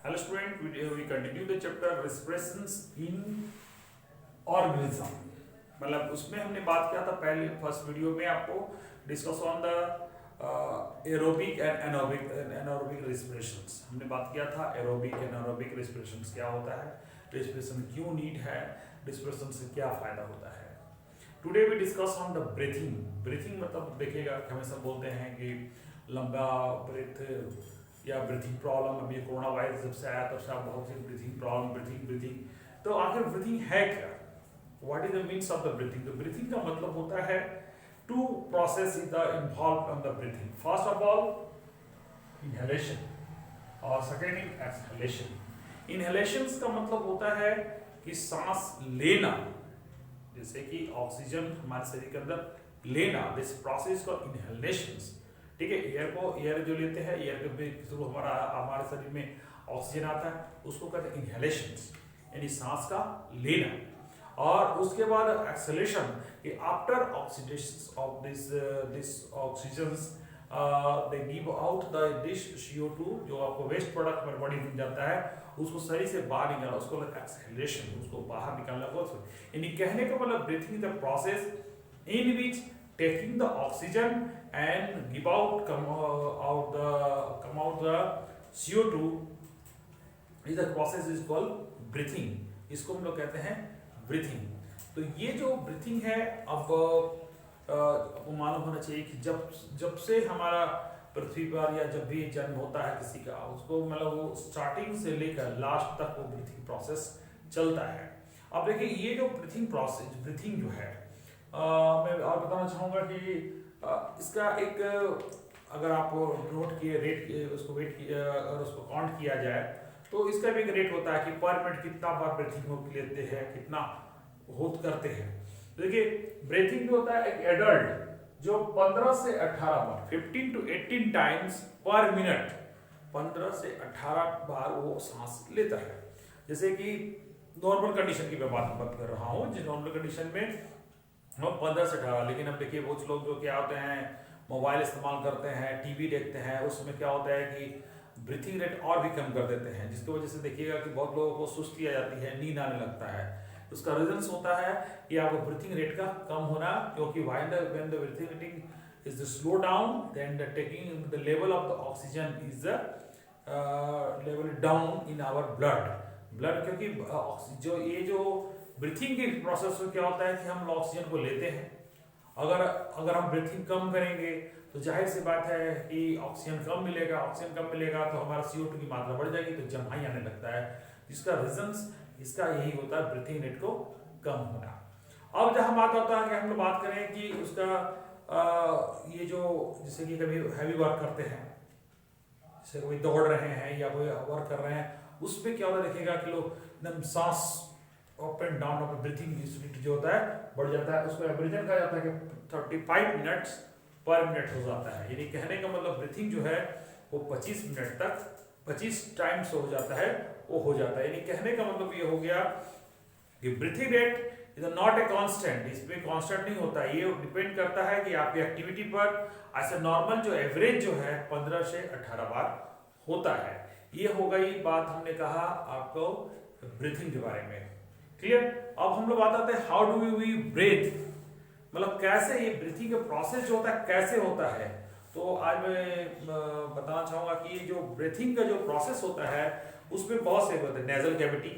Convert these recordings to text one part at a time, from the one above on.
Hello student, we continue the chapter respirations in organism। मतलब उसमें हमने बात किया था पहले फर्स्ट वीडियो में आपको discuss on the aerobic and anaerobic respirations. हमने बात किया था एरोबिक एंड एनारोबिक रेस्पिरेशंस क्या होता है, रेस्पिरेशन क्यों नीड है, रेस्पिरेशन से क्या फायदा होता है। Today we discuss on the breathing. Breathing मतलब देखिएगा हमेशा बोलते हैं कि लंबा ब्रेथ या ब्रीथिंग प्रॉब्लम। अभी कोरोना वायरस जब से आया तब से आप बहुत सी ब्रीथिंग प्रॉब्लम ब्रीथिंग तो आखिर ब्रीथिंग है क्या, what is the means of the breathing. तो ब्रीथिंग का मतलब होता है two process is the involve in the breathing. First of all inhalation और सेकेंड इज एक्सहेलेशन। इनहेलेशन का मतलब होता है कि सांस लेना, जैसे कि ऑक्सीजन हमारे शरीर के अंदर लेना, दिस प्रोसेस को इनहेलेशन। ठीक है, एयर जो लेते हैं, एयर के थ्रू हमारे शरीर में ऑक्सीजन आता है, उसको कहते हैं इनहेलेशन, यानी सांस का लेना। और उसके बाद एक्सहेलेशन कि after oxidation of this oxygen they give out the this CO2 जो आपको वेस्ट प्रोडक्ट हमारे बॉडी में जाता है, उसको शरीर से बाहर निकालना, उसको एक्सहेलेशन, उसको बाहर निकालना बोलते हैं। यानी कहने का मतलब breathing the process in which taking the oxygen and give out come out the CO2 is the process is called breathing। इसको हम लोग कहते हैं ब्रीथिंग। तो ये जो ब्रीथिंग है, अब आपको मालूम होना चाहिए कि जब से हमारा पृथ्वी पर या जब भी जन्म होता है किसी का, उसको मतलब वो स्टार्टिंग से लेकर लास्ट तक वो ब्रीथिंग प्रोसेस चलता है। अब देखिए ये जो ब्रीथिंग प्रोसेस, ब्रीथिंग जो है मैं और बताना चाहूँगा कि इसका एक, अगर आप नोट किए रेट किए उसको वेट किए और उसको काउंट किया जाए तो इसका भी एक रेट होता है कि पर मिनट कितना बार ब्रीथिंग लेते हैं, कितना होत करते हैं। देखिए ब्रीथिंग जो होता है एक एडल्ट जो 15 से 18 बार 15 to 18 टाइम्स पर मिनट 15 से 18 बार वो सांस लेता है। जैसे कि नॉर्मल कंडीशन की मैं बात कर रहा हूँ, जिस नॉर्मल कंडीशन में 15 से 18, लेकिन अब देखिए बहुत लोग जो क्या होते हैं मोबाइल इस्तेमाल करते हैं, टीवी देखते हैं, उसमें क्या होता है कि ब्रीथिंग रेट और भी कम कर देते हैं, जिसकी वजह से देखिएगा कि बहुत लोगों को सुस्ती आ जाती है, नींद आने लगता है। उसका रीजन होता है कि आपको ब्रीथिंग रेट का कम होना, क्योंकि when the breathing rate is slow down then the taking the level of the oxygen is level down in our blood. क्योंकि जो ब्रीथिंग के प्रोसेस में क्या होता है कि हम ऑक्सीजन को लेते हैं, अगर हम ब्रीथिंग कम करेंगे तो जाहिर सी बात है कि ऑक्सीजन कम मिलेगा तो हमारा CO2 की मात्रा बढ़ जाएगी, तो जमाई आने लगता है, जिसका रीजन इसका यही होता है ब्रीथिंग रेट को कम होना। अब जहां बात होता है कि हम लोग बात करें कि उसका ये जो जैसे कि कभी हैवी वर्क करते हैं, जैसे कोई दौड़ रहे हैं या कोई वर्क कर रहे हैं, उस पर क्या होता है देखिएगा कि लोग एकदम सांस up and down of breathing rate जो होता है बढ़ जाता है, उसको एवरेजन कहा जाता है कि 35 मिनट्स पर मिनट हो जाता है। यानी कहने का मतलब ब्रीथिंग जो है वो 25 मिनट तक 25 टाइम्स हो जाता है, वो हो जाता है। यानी कहने का मतलब ये हो गया कि breathing rate is not a constant, इसमें कांस्टेंट नहीं होता, ये डिपेंड करता है कि आपकी एक्टिविटी पर। ऐसे नॉर्मल जो एवरेज जो है 15 से 18 बार होता है। ये हो गई बात, हमने कहा आपको ब्रीथिंग के बारे में, क्लियर। अब हम लोग बात आते हैं हाउ डू वी ब्रीथ, मतलब कैसे ये ब्रीथिंग का प्रोसेस जो होता है कैसे होता है। तो आज मैं बताना चाहूंगा कि ये जो ब्रीथिंग का जो प्रोसेस होता है उसमें बहुत से होते हैं। नेजल कैविटी,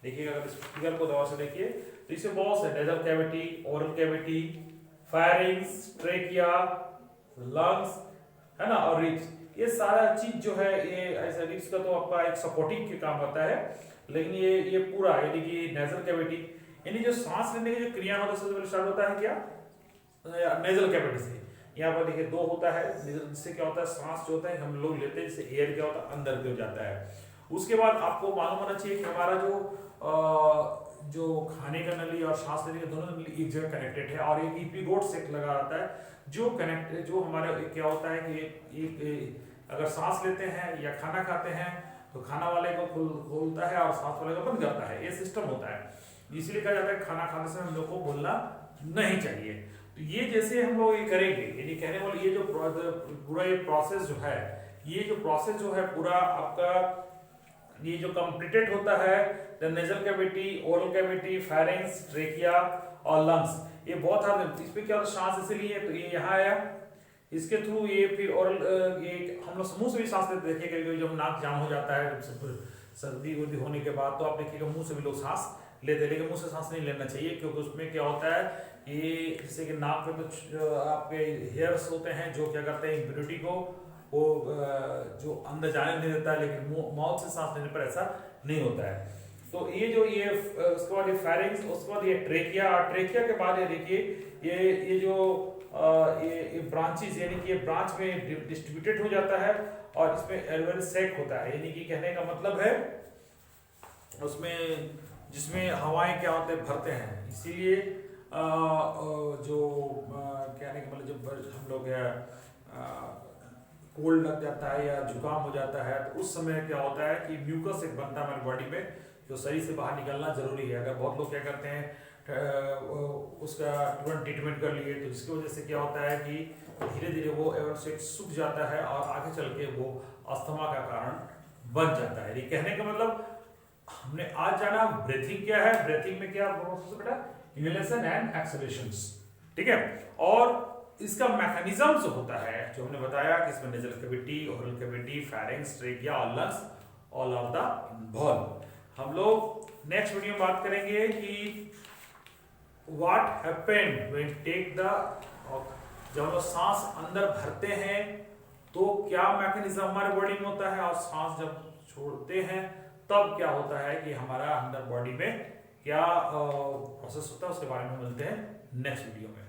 देखिएगा अगर इस फिगर को गौर से देखिए तो इसमें बहुत से nasal cavity, oral cavity, pharynx, trachea, lungs, है ना, और रिब्स, ये सारा चीज जो है ये ऐसा रिब्स का तो आपका एक सपोर्टिंग के काम होता है, लेकिन ये पूरा यानी कि नेजल कैविटी यानी जो सांस लेने की जो क्रिया होता है सबसे पहले स्टार्ट होता है क्या, नेजल कैविटी से। यहाँ पर देखिए 2 होता है, जिससे क्या होता है सांस जो होता है हम लोग लेते हैं, जिससे एयर क्या होता है अंदर की ओर जाता है। उसके बाद आपको मालूम होना चाहिए कि हमारा जो खाने का नली और सांस लेने का दोनों नली एक जगह कनेक्टेड है, और एक एपिग्लोट से लगा रहता है जो हमारे क्या होता है कि एक अगर सांस लेते हैं या खाना खाते हैं तो खाना वाले को खोलता है और सांस वाले को बंद करता है, ये सिस्टम होता है। इसलिए कहा जाता है खाना खाने से हम लोग को बोलना नहीं चाहिए। तो ये जैसे हम लोग ये करेंगे, यानी कहने वाले ये जो पूरा ये प्रोसेस जो है, ये जो प्रोसेस जो है पूरा आपका ये जो कंप्लीटेड होता है the nasal cavity, oral cavity, pharynx, trachea और लंग्स, ये बहुत सारे, इसमें क्या होता है सांस इसीलिए तो ये यहाँ आया, इसके थ्रू ये फिर ओरल, ये हम लोग मुंह से भी सांस लेते देखिए, जब नाक जाम हो जाता है सर्दी वर्दी होने के बाद, तो आप देखिएगा मुंह से भी लोग सांस लेते हैं, लेकिन मुंह से सांस नहीं लेना चाहिए, क्योंकि उसमें क्या होता है कि जैसे कि नाक में तो आपके हेयर्स होते हैं जो क्या करते हैं इम्यूनिटी को वो जो अंदर जाने नहीं देता है, लेकिन माउथ से सांस लेने पर ऐसा नहीं होता है। तो ये जो ये उसके बाद ये फेरिंग्स, उसके बाद ये ट्रेकिया, ट्रेकिया के बाद ये देखिए ये जो ये ब्रांचेस, यानी कि ये ब्रांच में डिस्ट्रीब्यूटेड हो जाता है और इसमें एल्वेल सेक होता है, यानी कि कहने का मतलब है उसमें जिसमें हवाएं क्या होते हैं भरते हैं, इसीलिए जो कहने का मतलब जब हम लोग कोल्ड लग जाता है या जुकाम हो जाता है तो उस समय क्या होता है कि म्यूकस एक बनता है हमारी बॉडी में जो शरीर से बाहर निकलना जरूरी है। अगर बहुत लोग क्या करते हैं उसका तुरंत ट्रीटमेंट कर लिए तो जिसकी वजह से क्या होता है कि धीरे धीरे वो एवरसेक सूख जाता है और आगे चल के वो अस्थमा का कारण बन जाता है। ये कहने का मतलब हमने आज जाना ब्रीथिंग क्या है, ब्रीथिंग में क्या प्रोसेस बेटा, इनहेलेशन एंड एक्सहेलेशंस, ठीक है। और इसका मैकेनिज्म जो होता है जो हमने बताया कि इसमें nasal cavity, oral cavity, pharynx, trachea और lungs all are the involve. हम लोग नेक्स्ट वीडियो में बात करेंगे कि what happened when take the, जब हम लोग सांस अंदर भरते हैं तो क्या मैकेनिज्म हमारे बॉडी में होता है और सांस जब छोड़ते हैं तब क्या होता है कि हमारा अंदर बॉडी में क्या प्रोसेस होता है, उसके बारे में मिलते हैं नेक्स्ट वीडियो में।